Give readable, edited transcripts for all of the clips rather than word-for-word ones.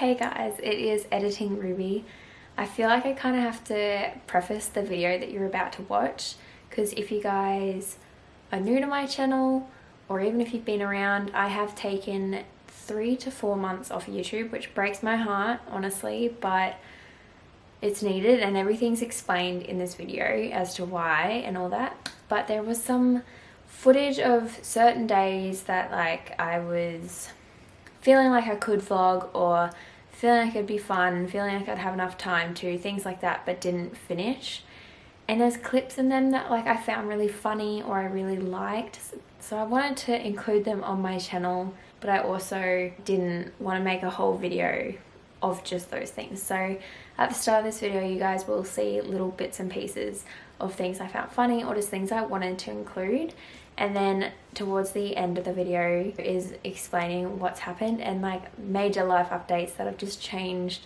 Hey guys, it is Editing Ruby. I feel like I kind of have to preface the video that you're about to watch because if you guys are new to my channel or even if you've been around, I have taken 3 to 4 months off YouTube, which breaks my heart, honestly, but it's needed and everything's explained in this video as to why and all that. But there was some footage of certain days that I was feeling like I could vlog or feeling like it'd be fun and feeling like I'd have enough time to, things like that, but didn't finish. And there's clips in them that I found really funny or I really liked, so I wanted to include them on my channel, but I also didn't want to make a whole video of just those things. So at the start of this video you guys will see little bits and pieces of things I found funny or just things I wanted to include, and then towards the end of the video is explaining what's happened and major life updates that have just changed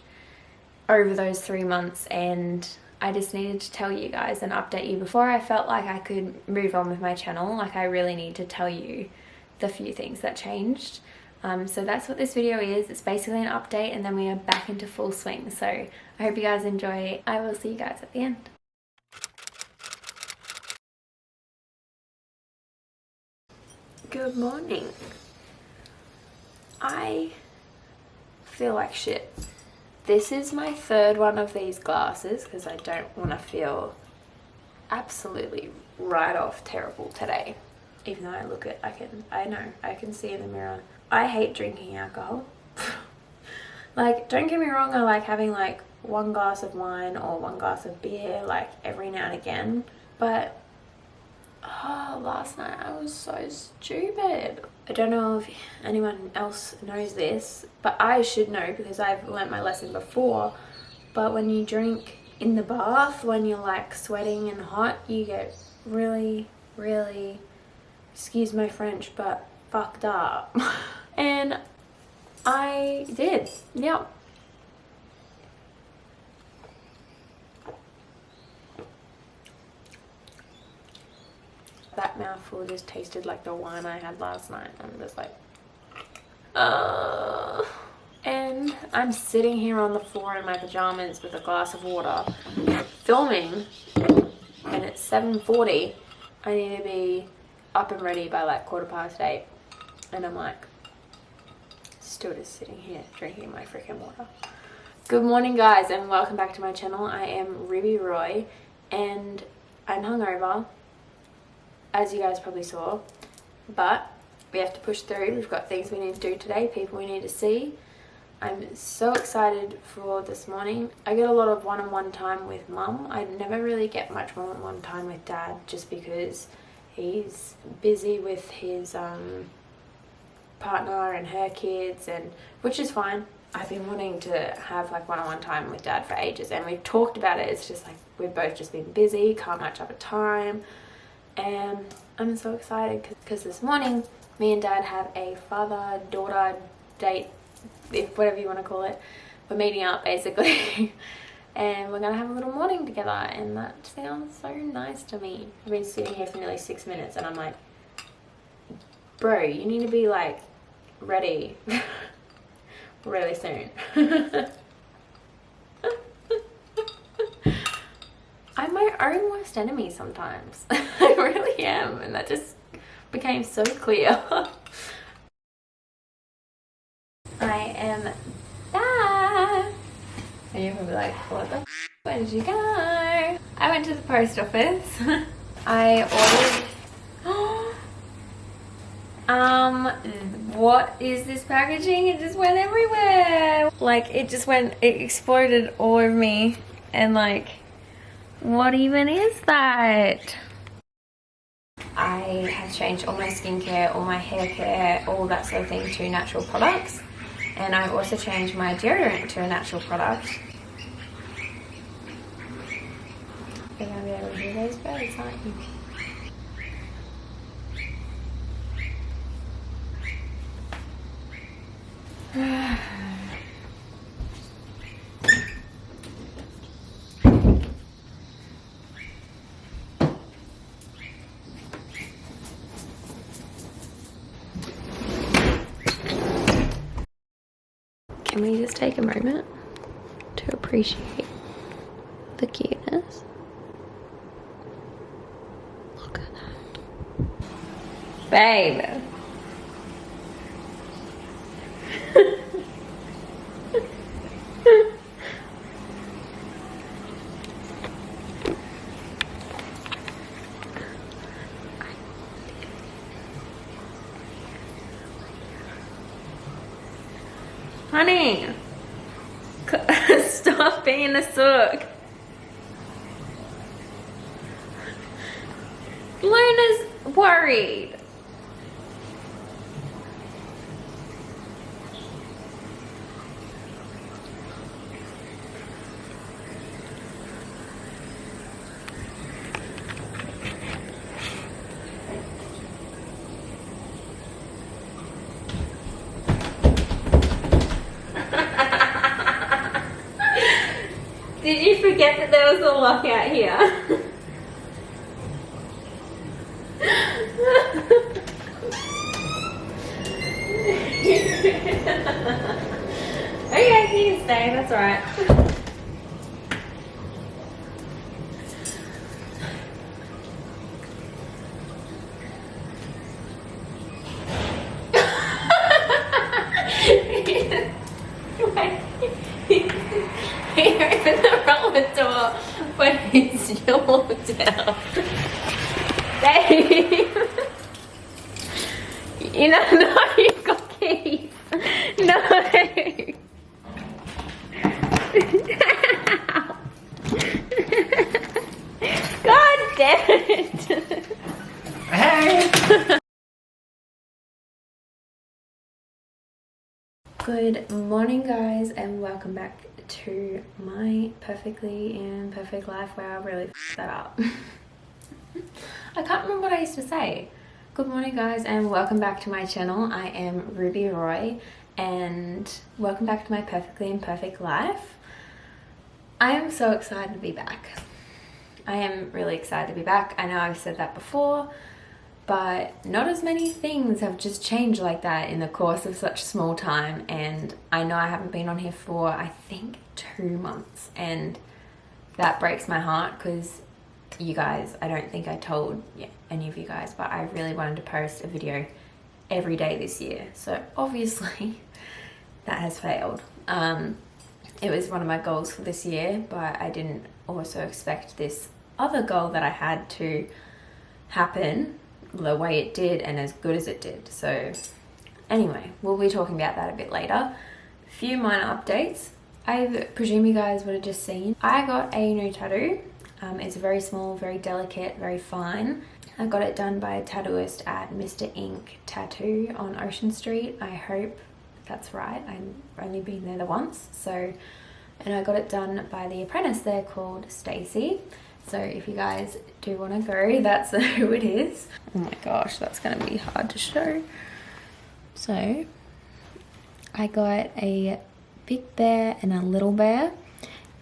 over those 3 months, and I just needed to tell you guys and update you before I felt like I could move on with my channel. I really need to tell you the few things that changed. So that's what this video is. It's basically an update and then we are back into full swing. So I hope you guys enjoy. I will see you guys at the end. Good morning. I feel like shit. This is my third one of these glasses because I don't want to feel absolutely right off terrible today. Even though I look at, I know, I can see in the mirror. I hate drinking alcohol. Don't get me wrong, I like having one glass of wine or one glass of beer every now and again, but last night I was so stupid. I don't know if anyone else knows this, but I should know because I've learnt my lesson before, but when you drink in the bath, when you're sweating and hot, you get really, excuse my French, but fucked up. And I did, yep. That mouthful just tasted like the wine I had last night. I'm just and I'm sitting here on the floor in my pajamas with a glass of water filming, and it's 7:40. I need to be up and ready by 8:15, and I'm still just sitting here drinking my freaking water. Good morning guys, and welcome back to my channel. I am Ruby Roy and I'm hungover, as you guys probably saw, but we have to push through. We've got things we need to do today, people we need to see. I'm so excited for this morning. I get a lot of one-on-one time with mum. I never really get much one-on-one time with dad just because he's busy with his partner and her kids, and which is fine. I've been wanting to have one-on-one time with dad for ages, and we've talked about it. It's just we've both just been busy, can't match up a time, and I'm so excited because this morning me and dad have a father-daughter date, if whatever you want to call it. We're meeting up basically and we're gonna have a little morning together, and that sounds so nice to me. I've been sitting here for nearly 6 minutes and I'm like, bro, you need to be ready really soon. I'm my own worst enemy sometimes. I really am, and that just became so clear. I am back. And you're probably like, what the f***? Where did you go? I went to the post office. I ordered... what is this packaging? It just went everywhere. It exploded all over me. And what even is that? I have changed all my skincare, all my hair care, all that sort of thing to natural products. And I've also changed my deodorant to a natural product. You're going to be able to hear those birds, aren't you? Can we just take a moment to appreciate the cuteness? Look at that. Babe. Honey, stop being a sook. Luna's worried. Did you forget that there was a lock out here? Okay, you can stay, that's alright. He opened the front door when he still walked out. Babe! You know, no, you've got keys. No! God damn it! Hey! Good morning, guys, and welcome back to my perfectly imperfect life where I really f***ed that up. I can't remember what I used to say. Good morning, guys, and welcome back to my channel. I am Ruby Roy, and welcome back to my perfectly imperfect life. I am so excited to be back. I am really excited to be back. I know I've said that before, but not as many things have just changed like that in the course of such small time. And I know I haven't been on here for, I think, 2 months, and that breaks my heart because you guys, I don't think I told any of you guys, but I really wanted to post a video every day this year. So obviously that has failed. It was one of my goals for this year, but I didn't also expect this other goal that I had to happen the way it did and as good as it did. So anyway, we'll be talking about that a bit later. A few minor updates. I presume you guys would have just seen I got a new tattoo. It's very small, very delicate, very fine. I got it done by a tattooist at Mr. Ink Tattoo on Ocean Street. I hope that's right. I've only been there the once. And I got it done by the apprentice there called Stacy. So if you guys do want to go, that's who it is. Oh my gosh, that's going to be hard to show. So I got a big bear and a little bear.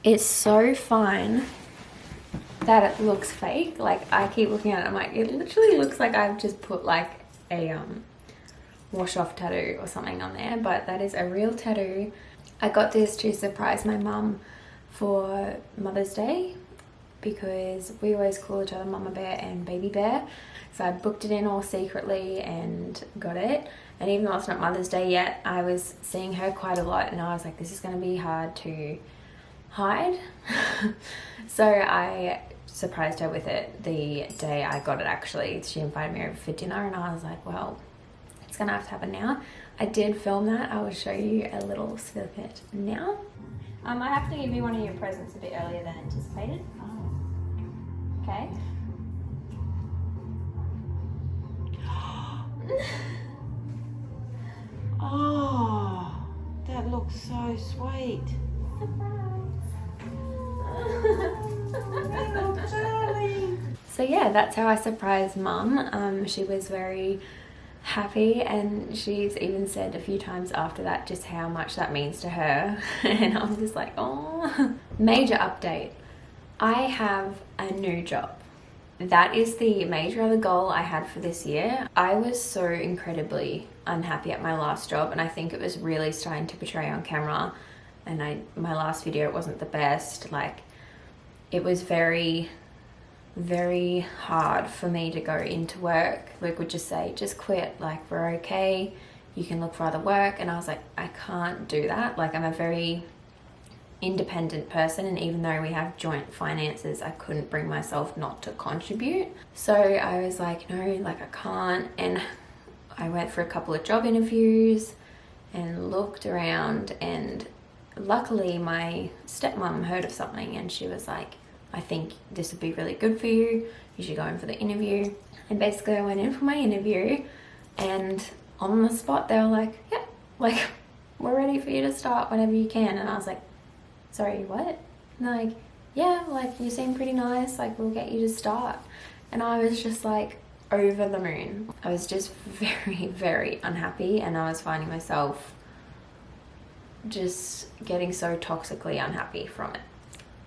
It's so fine that it looks fake. Like, I keep looking at it, I'm like, it literally looks like I've just put like a wash off tattoo or something on there, but that is a real tattoo. I got this to surprise my mum for Mother's Day, because we always call each other Mama Bear and Baby Bear. So I booked it in all secretly and got it. And even though it's not Mother's Day yet, I was seeing her quite a lot, and I was like, this is going to be hard to hide. So I surprised her with it the day I got it, actually. She invited me over for dinner, and I was like, well, it's going to have to happen now. I did film that. I will show you a little snippet now. I have to give you one of your presents a bit earlier than anticipated. Okay. Oh, that looks so sweet. So yeah, that's how I surprised Mum. She was very happy, and she's even said a few times after that just how much that means to her. And I'm just like, oh. Major update. I have a new job. that is the major other goal I had for this year. I was so incredibly unhappy at my last job, and I think it was really starting to portray on camera. And my last video, it wasn't the best. Like, it was very, very hard for me to go into work. Luke would just say, just quit, like, we're okay, you can look for other work. And I was like, I can't do that. Like, I'm a very independent person, and even though we have joint finances, I couldn't bring myself not to contribute. So I was like, no, like, I can't. And I went for a couple of job interviews and looked around, and luckily my stepmom heard of something and she was like, I think this would be really good for you, you should go in for the interview. And basically I went in for my interview, and on the spot they were like, yeah, like, we're ready for you to start whenever you can. And I was like, sorry, what? And they're like, yeah, like, you seem pretty nice, like, we'll get you to start. And I was just like over the moon. I was just very, very unhappy, and I was finding myself just getting so toxically unhappy from it.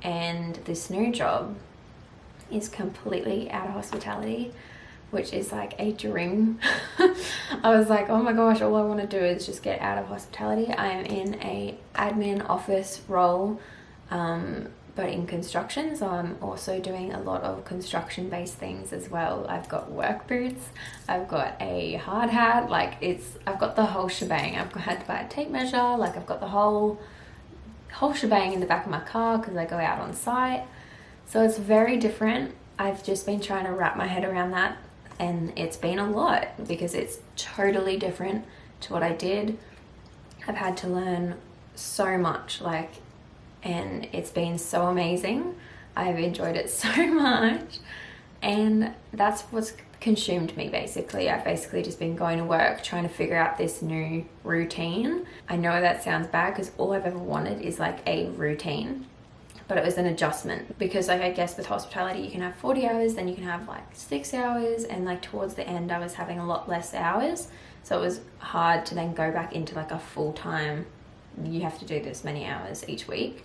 And this new job is completely out of hospitality, which is like a dream. I was like, oh my gosh, all I want to do is just get out of hospitality. I am in a admin office role, but in construction, so I'm also doing a lot of construction based things as well. I've got work boots, I've got a hard hat, like, I've got the whole shebang. I've had to buy a tape measure, like, I've got the whole shebang in the back of my car because I go out on site. So it's very different. I've just been trying to wrap my head around that, and it's been a lot because it's totally different to what I did. I've had to learn so much, like, and it's been so amazing. I've enjoyed it so much, and that's what's consumed me basically. I've basically just been going to work trying to figure out this new routine. I know that sounds bad because all I've ever wanted is like a routine, but it was an adjustment because, like, I guess with hospitality you can have 40 hours, then you can have like 6 hours, and like towards the end I was having a lot less hours, so it was hard to then go back into like a full-time, you have to do this many hours each week.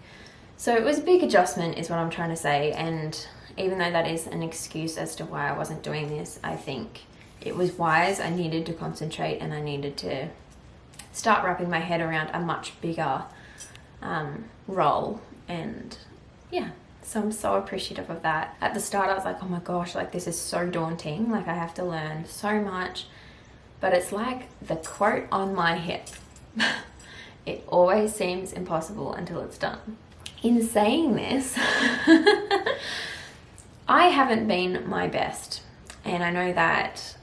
So it was a big adjustment is what I'm trying to say. And even though that is an excuse as to why I wasn't doing this, I think it was wise. I needed to concentrate, and I needed to start wrapping my head around a much bigger role. And yeah, so I'm so appreciative of that. At the start I was like, oh my gosh, like, this is so daunting, like, I have to learn so much. But it's like the quote on my hip, it always seems impossible until it's done. In saying this, I haven't been my best, and I know that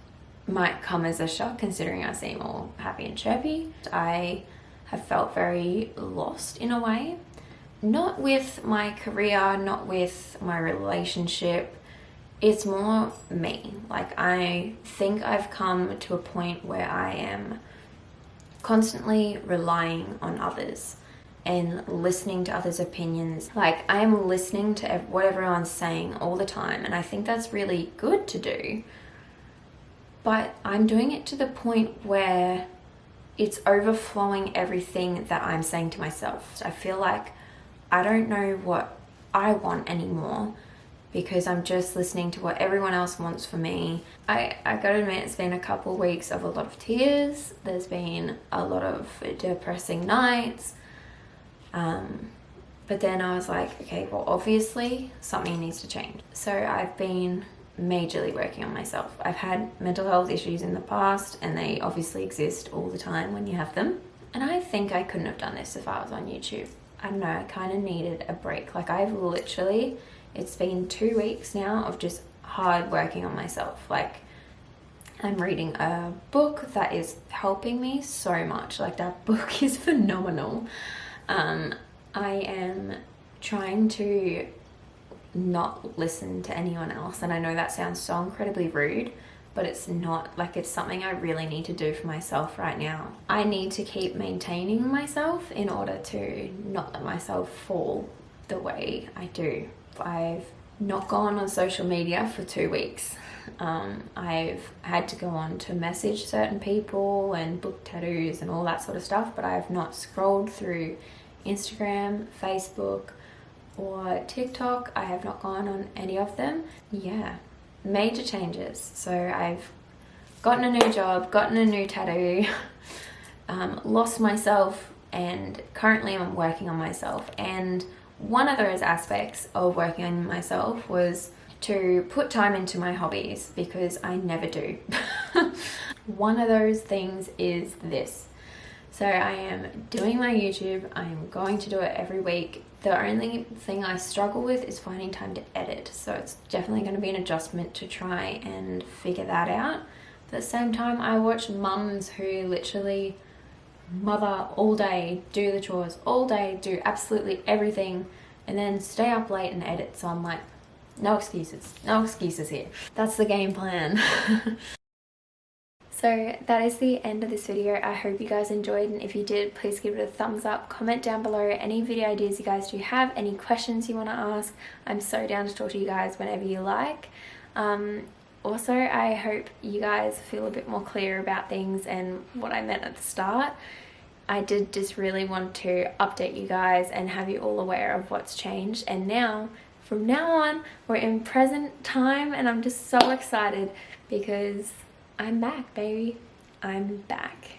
might come as a shock considering I seem all happy and chirpy. I have felt very lost in a way, not with my career, not with my relationship. It's more me. Like, I think I've come to a point where I am constantly relying on others and listening to others' opinions. Like, I am listening to what everyone's saying all the time, and I think that's really good to do. But I'm doing it to the point where it's overflowing everything that I'm saying to myself. I feel like I don't know what I want anymore because I'm just listening to what everyone else wants for me. I gotta admit, it's been a couple of weeks of a lot of tears. There's been a lot of depressing nights. But then I was like, okay, well, obviously something needs to change. So I've been majorly working on myself. I've had mental health issues in the past, and they obviously exist all the time when you have them. And I think I couldn't have done this if I was on YouTube. I don't know, I kind of needed a break. Like, I've literally, it's been 2 weeks now of just hard working on myself. Like, I'm reading a book that is helping me so much. Like, that book is phenomenal. I am trying to not listen to anyone else, and I know that sounds so incredibly rude, but it's not. Like, it's something I really need to do for myself right now. I need to keep maintaining myself in order to not let myself fall the way I do. I've not gone on social media for 2 weeks. I've had to go on to message certain people and book tattoos and all that sort of stuff, but I have not scrolled through Instagram, Facebook, or TikTok. I have not gone on any of them. Yeah, major changes. So I've gotten a new job, gotten a new tattoo, lost myself, and currently I'm working on myself. And one of those aspects of working on myself was to put time into my hobbies, because I never do. One of those things is this. So I am doing my YouTube. I am going to do it every week. The only thing I struggle with is finding time to edit. So it's definitely going to be an adjustment to try and figure that out. At the same time, I watch mums who literally mother all day, do the chores all day, do absolutely everything, and then stay up late and edit. So I'm like, no excuses here. That's the game plan. So that is the end of this video. I hope you guys enjoyed, and if you did, please give it a thumbs up. Comment down below any video ideas you guys do have, any questions you want to ask. I'm so down to talk to you guys whenever you like. Also, I hope you guys feel a bit more clear about things and what I meant at the start. I did just really want to update you guys and have you all aware of what's changed. And now, from now on, we're in present time, and I'm just so excited because I'm back, baby. I'm back.